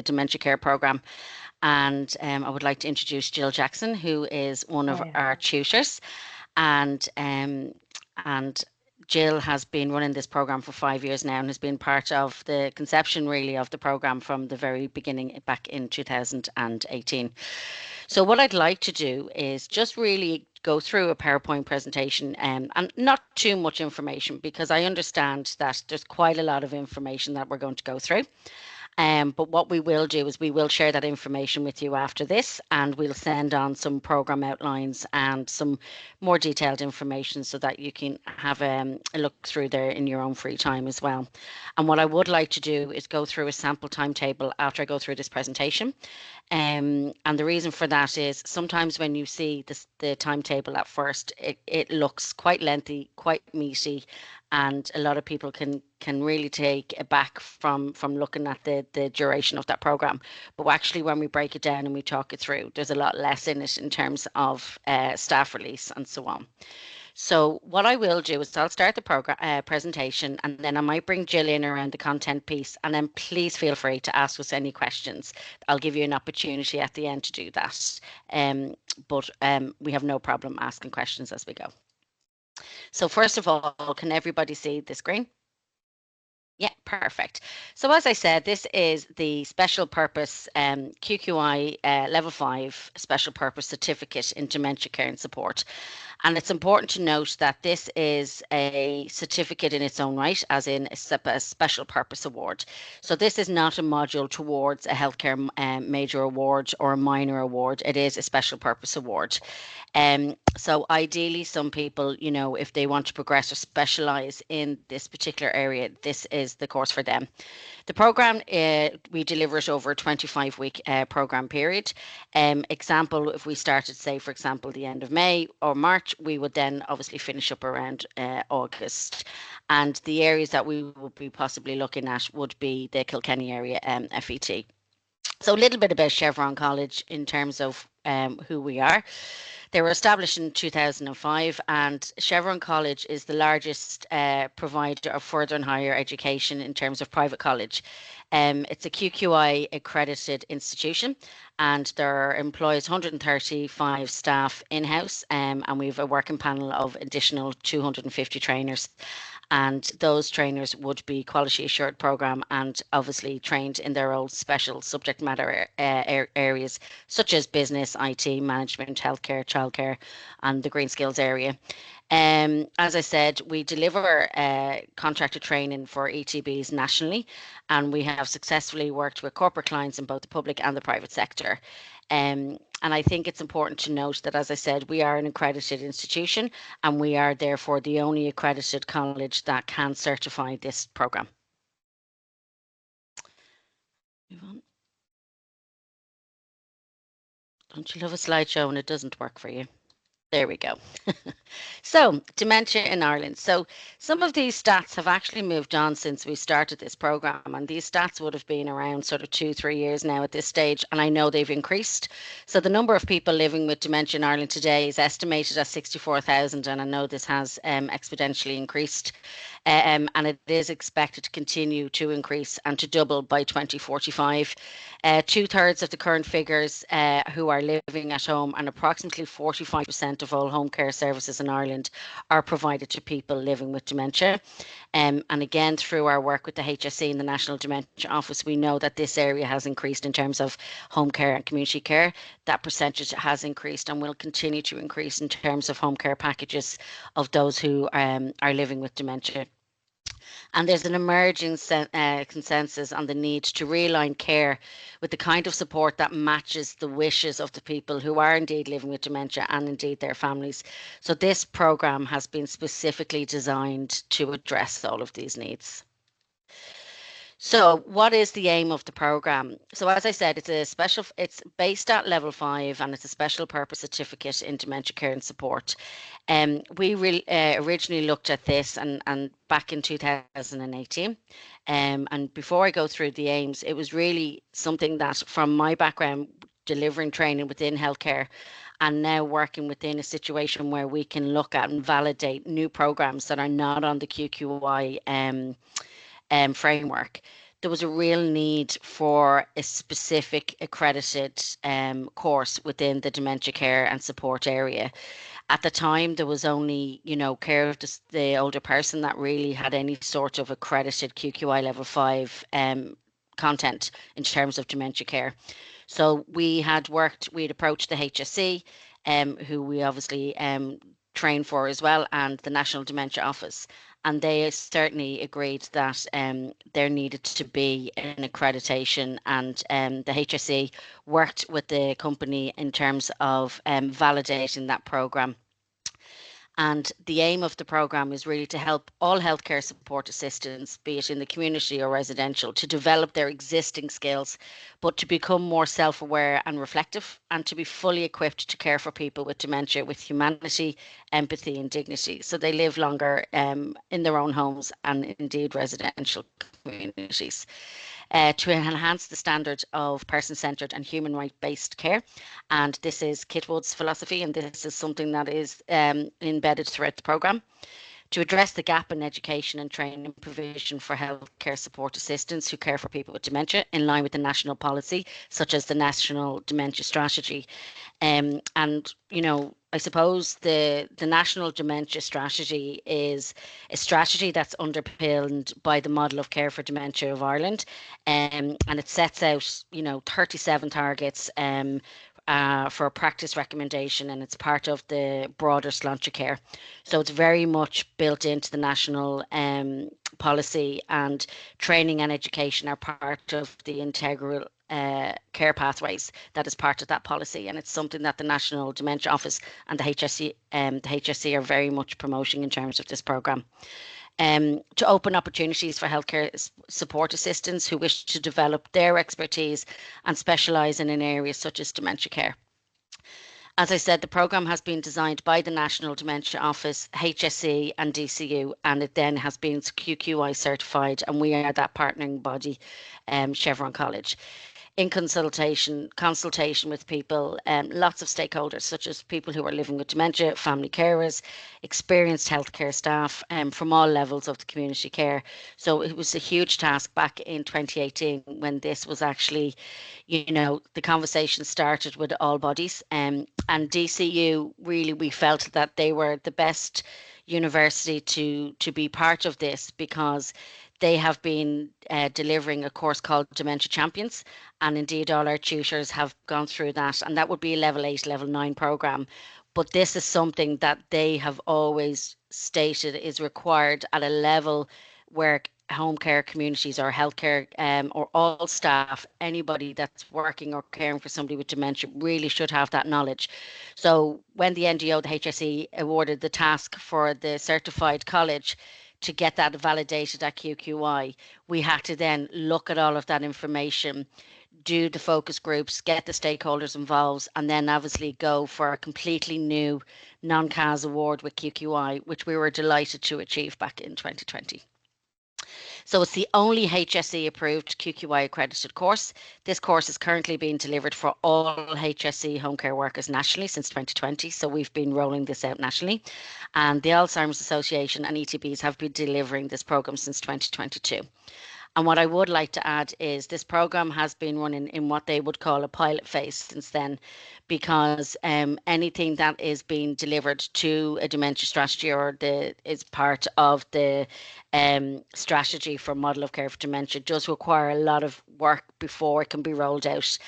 dementia care program. And I would like to introduce Jill Jackson, who is one of Hi. our tutors. And Jill has been running this program for 5 years now and has been part of the conception really of the program from the very beginning back in 2018. So what I'd like to do is just really go through a PowerPoint presentation, and not too much information because I understand that there's quite a lot of information that we're going to go through. But what we will do is we will share that information with you after this, and we'll send on some program outlines and some more detailed information so that you can have a look through there in your own free time as well. And what I would like to do is go through a sample timetable after I go through this presentation. And the reason for that is sometimes when you see the timetable at first, it looks quite lengthy, quite meaty, and a lot of people can really take it back from looking at the duration of that program. But actually, when we break it down and we talk it through, there's a lot less in it in terms of staff release and so on. So what I will do is I'll start the program presentation, and then I might bring Jill in around the content piece, and then please feel free to ask us any questions. I'll give you an opportunity at the end to do that. But we have no problem asking questions as we go. So first of all, can everybody see the screen? Yeah, perfect. So as I said, this is the special purpose QQI level 5 special purpose certificate in dementia care and support. And it's important to note that this is a certificate in its own right, as in a special purpose award. So this is not a module towards a healthcare major award or a minor award. It is a special purpose award. So ideally, some people, if they want to progress or specialize in this particular area, this is the course for them. The program, we deliver it over a 25-week program period. Example, if we started, say, for example, the end of May or March, we would then obviously finish up around August. And the areas that we would be possibly looking at would be the Kilkenny area FET. So a little bit about Chevron College in terms of who we are. They were established in 2005, and Chevron College is the largest provider of further and higher education in terms of private college. It's a QQI accredited institution, and there employs 135 staff in-house, and we have a working panel of additional 250 trainers. And those trainers would be quality assured program and obviously trained in their own special subject matter areas such as business, IT, management, healthcare, childcare, and the green skills area. As I said, we deliver contractor training for ETBs nationally, and we have successfully worked with corporate clients in both the public and the private sector. And I think it's important to note that, as I said, we are an accredited institution, and we are therefore the only accredited college that can certify this program. Move on. Don't you love a slideshow and it doesn't work for you? There we go. So, dementia in Ireland. So, some of these stats have actually moved on since we started this program, and these stats would have been around sort of 2-3 years now at this stage, and I know they've increased. So, the number of people living with dementia in Ireland today is estimated at 64,000, and I know this has exponentially increased. And it is expected to continue to increase and to double by 2045. 2/3 of the current figures who are living at home, and approximately 45% of all home care services in Ireland are provided to people living with dementia. And again, through our work with the HSE and the National Dementia Office, we know that this area has increased in terms of home care and community care. That percentage has increased and will continue to increase in terms of home care packages of those who are living with dementia. And there's an emerging consensus on the need to realign care with the kind of support that matches the wishes of the people who are indeed living with dementia and indeed their families. So this programme has been specifically designed to address all of these needs. So what is the aim of the program? So as I said, it's based at level 5, and it's a special purpose certificate in dementia care and support. We originally looked at this and back in 2018. And before I go through the aims, it was really something that, from my background, delivering training within healthcare, and now working within a situation where we can look at and validate new programs that are not on the QQI framework. there was a real need for a specific accredited course within the dementia care and support area. At the time, there was only, care of the older person that really had any sort of accredited QQI level 5 content in terms of dementia care. So we had approached the HSE, who we obviously train for as well, and the National Dementia Office. And they certainly agreed that there needed to be an accreditation, and the HSE worked with the company in terms of validating that programme. And the aim of the programme is really to help all healthcare support assistants, be it in the community or residential, to develop their existing skills, but to become more self-aware and reflective, and to be fully equipped to care for people with dementia with humanity, empathy and dignity, so they live longer in their own homes and indeed residential communities. To enhance the standard of person-centred and human right-based care. And this is Kitwood's philosophy, and this is something that is embedded throughout the programme. To address the gap in education and training provision for healthcare support assistants who care for people with dementia in line with the national policy, such as the National Dementia Strategy. And, I suppose the National Dementia Strategy is a strategy that's underpinned by the Model of Care for Dementia of Ireland. And it sets out, 37 targets for a practice recommendation, and it's part of the broader Sláinte care. So it's very much built into the national policy, and training and education are part of the integral care pathways that is part of that policy, and it's something that the National Dementia Office and the HSE are very much promoting in terms of this programme. To open opportunities for healthcare support assistants who wish to develop their expertise and specialise in an area such as dementia care. As I said, the programme has been designed by the National Dementia Office, HSE and DCU, and it then has been QQI certified, and we are that partnering body, Chevron College. In consultation with people, lots of stakeholders, such as people who are living with dementia, family carers, experienced healthcare staff from all levels of the community care. So it was a huge task back in 2018 when this was actually, the conversation started with all bodies. And DCU, really, we felt that they were the best university to be part of this, because they have been delivering a course called Dementia Champions, and indeed all our tutors have gone through that, and that would be a level 8, level 9 programme. But this is something that they have always stated is required at a level where home care communities or healthcare or all staff, anybody that's working or caring for somebody with dementia, really should have that knowledge. So when the NGO, the HSE, awarded the task for the certified college to get that validated at QQI, we had to then look at all of that information, do the focus groups, get the stakeholders involved, and then obviously go for a completely new non-CAS award with QQI, which we were delighted to achieve back in 2020. So it's the only HSE approved QQI accredited course. This course is currently being delivered for all HSE home care workers nationally since 2020. So we've been rolling this out nationally, and the Alzheimer's Association and ETBs have been delivering this programme since 2022. And what I would like to add is this programme has been running in what they would call a pilot phase since then, because anything that is being delivered to a dementia strategy or is part of the strategy for model of care for dementia does require a lot of work before it can be rolled out,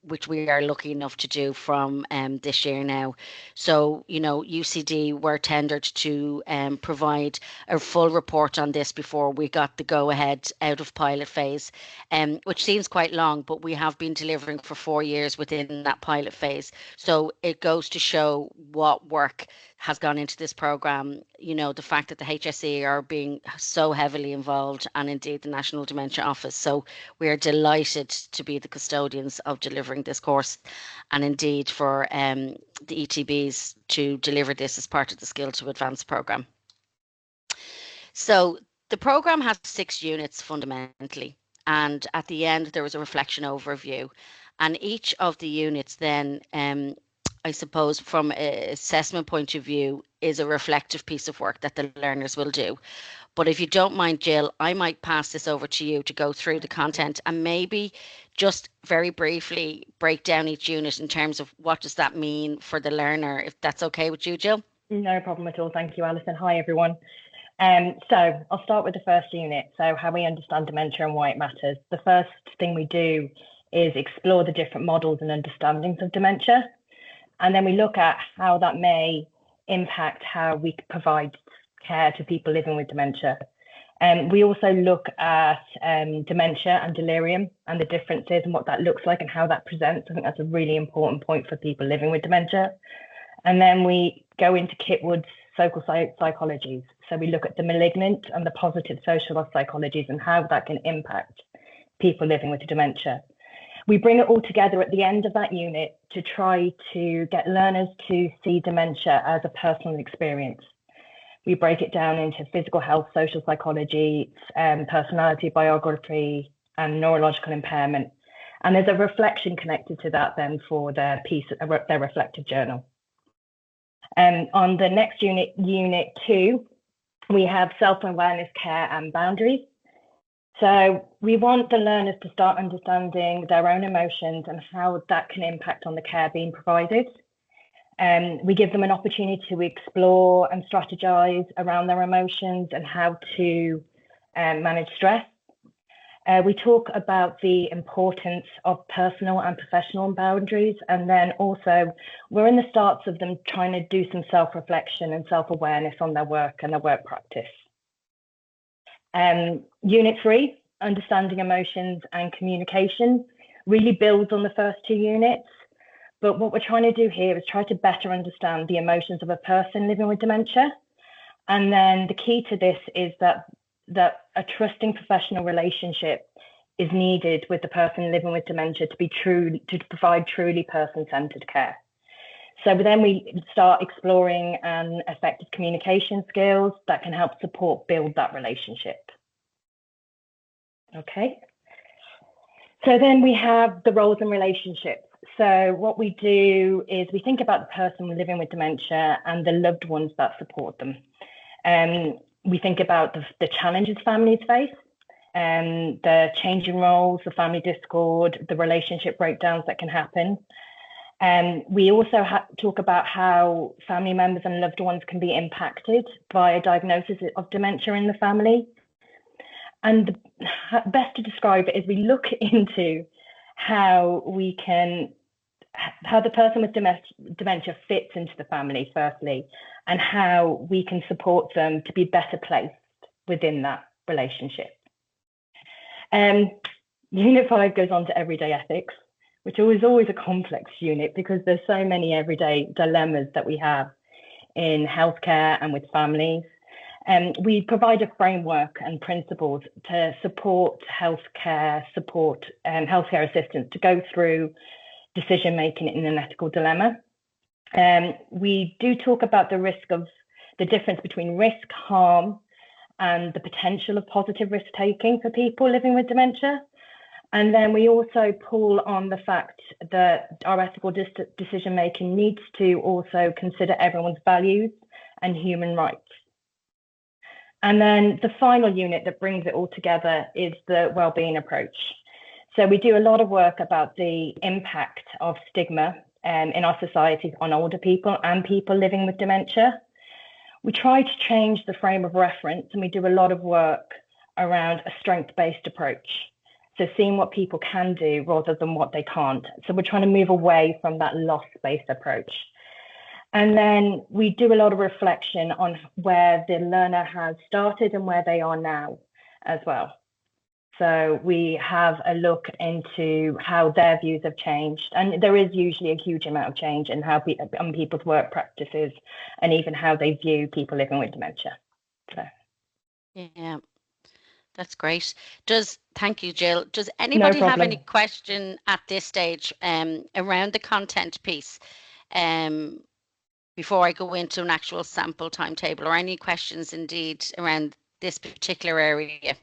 which we are lucky enough to do from this year now. So, UCD were tendered to provide a full report on this before we got the go-ahead out of pilot phase, which seems quite long, but we have been delivering for 4 years within that pilot phase. So it goes to show what work has gone into this programme, the fact that the HSE are being so heavily involved, and indeed the National Dementia Office. So we are delighted to be the custodians of delivering this course, and indeed for the ETBs to deliver this as part of the Skill to Advance programme. So the programme has 6 units fundamentally, and at the end there was a reflection overview, and each of the units then I suppose from an assessment point of view is a reflective piece of work that the learners will do. But if you don't mind, Jill, I might pass this over to you to go through the content and maybe just very briefly break down each unit in terms of what does that mean for the learner, if that's okay with you, Jill. No problem at all. Thank you, Alison. Hi, everyone. So I'll start with the first unit. So how we understand dementia and why it matters. The first thing we do is explore the different models and understandings of dementia. And then we look at how that may impact how we provide care to people living with dementia. We also look at dementia and delirium and the differences and what that looks like and how that presents. I think that's a really important point for people living with dementia. And then we go into Kitwood's social psychologies. So we look at the malignant and the positive social psychologies and how that can impact people living with dementia. We bring it all together at the end of that unit to try to get learners to see dementia as a personal experience. We break it down into physical health, social psychology, personality biography, and neurological impairment. And there's a reflection connected to that then for their piece, their reflective journal. On the next unit, unit 2, we have self-awareness, care, and boundaries. So we want the learners to start understanding their own emotions and how that can impact on the care being provided. We give them an opportunity to explore and strategize around their emotions and how to manage stress. We talk about the importance of personal and professional boundaries. And then also we're in the starts of them trying to do some self-reflection and self-awareness on their work and their work practice. Unit 3, understanding emotions and communication, really builds on the first 2 units. But what we're trying to do here is try to better understand the emotions of a person living with dementia. And then the key to this is that a trusting professional relationship is needed with the person living with dementia to provide truly person-centered care. So then we start exploring effective communication skills that can help support build that relationship. Okay. So then we have the roles and relationships. So what we do is we think about the person living with dementia and the loved ones that support them. We think about the challenges families face, the changing roles, the family discord, the relationship breakdowns that can happen. We also talk about how family members and loved ones can be impacted by a diagnosis of dementia in the family. And the best to describe it is we look into how the person with dementia fits into the family, firstly, and how we can support them to be better placed within that relationship. Unit 5 goes on to everyday ethics, which is always a complex unit because there's so many everyday dilemmas that we have in healthcare and with families. We provide a framework and principles to support healthcare assistants to go through decision making in an ethical dilemma. We do talk about the difference between risk, harm, and the potential of positive risk taking for people living with dementia. And then we also pull on the fact that our ethical decision making needs to also consider everyone's values and human rights. And then the final unit that brings it all together is the wellbeing approach. So we do a lot of work about the impact of stigma in our society on older people and people living with dementia. We try to change the frame of reference, and we do a lot of work around a strength-based approach. So seeing what people can do rather than what they can't. So we're trying to move away from that loss-based approach. And then we do a lot of reflection on where the learner has started and where they are now as well. So we have a look into how their views have changed. And there is usually a huge amount of change in how on people's work practices and even how they view people living with dementia. So. Yeah, that's great. Thank you, Jill. Does anybody have any question at this stage around the content piece before I go into an actual sample timetable, or any questions indeed around this particular area?